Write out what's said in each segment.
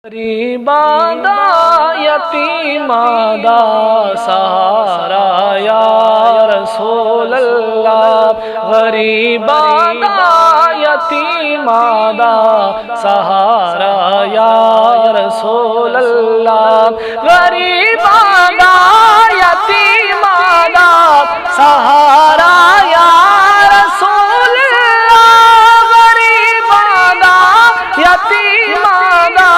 غریباں دا یتیماں دا سہارا یا رسول اللہ، غریباں دا یتیماں دا سہارا یا رسول اللہ، غریباں دا یتیماں دا سہارا یا رسول اللہ، غریباں دا یتیماں دا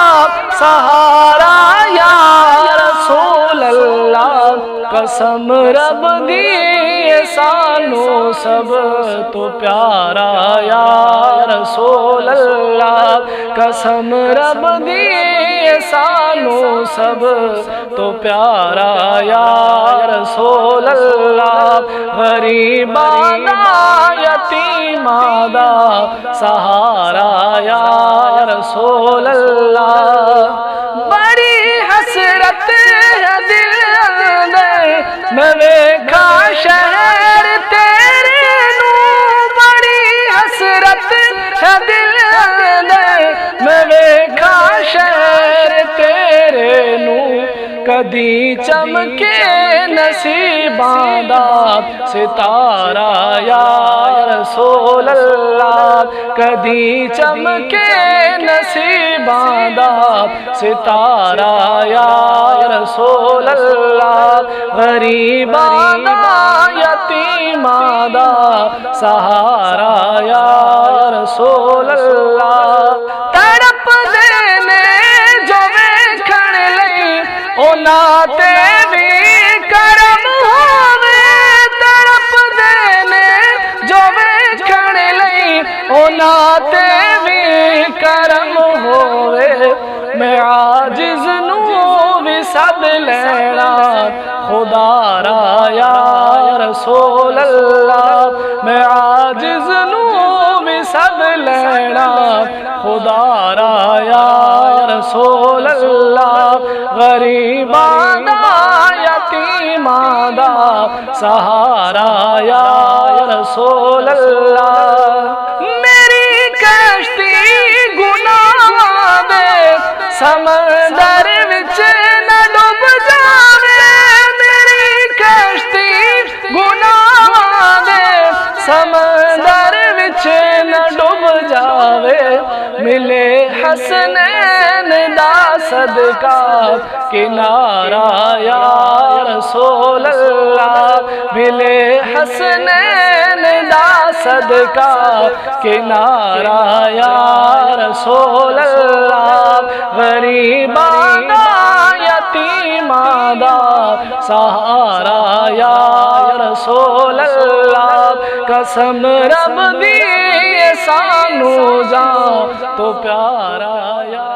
سہارا یا رسول اللہ، قسم رب دی سانو سب تو پیارا یا رسول اللہ، قسم رب دی سانو سب تو پیارا یا رسول اللہ، غریباں دا یتیماں دا سہارا یا رسول اللہ، بڑی حسرت ہے دل اندر میں ویکھا شہر تیرے نو، بڑی حسرت ہے دل اندر میں ویکھا شہر تیرے نو، کدی چمکے نصیباں دا ستارہ یا رسول اللہ، کدی چمکے نصیباں دا ستارہ یا رسول اللہ، غریباں دا یتیماں دا سہارا یا رسول اللہ، تڑپ دینے جو ویکھن لئی اونا تے بھی کرم ہووے، تڑپ دینے جو ویکھن لئی اونا تے بھی کرم ہووے، میں عاجز نو بھی سد لینا خدا را یا رسول اللہ، میں عاجز نو بھی سد لینا خدا را یا رسول اللہ، غریباں دا یتیماں دا سہارا یا رسول اللہ، میری کشتی گناہ دے سمندر وچ نہ ڈوب جاوے، میری کشتی گناہ دے سمندر وچ نہ ڈوب جاوے، ملے حسنین دا صدقہ کنارہ یا رسول اللہ، ملے حسنین دا صدقہ کنارہ یا رسول اللہ، غریباں دا یتیماں دا سہارا یا رسول اللہ، قسم رب دی سانو جان تو پیارا یا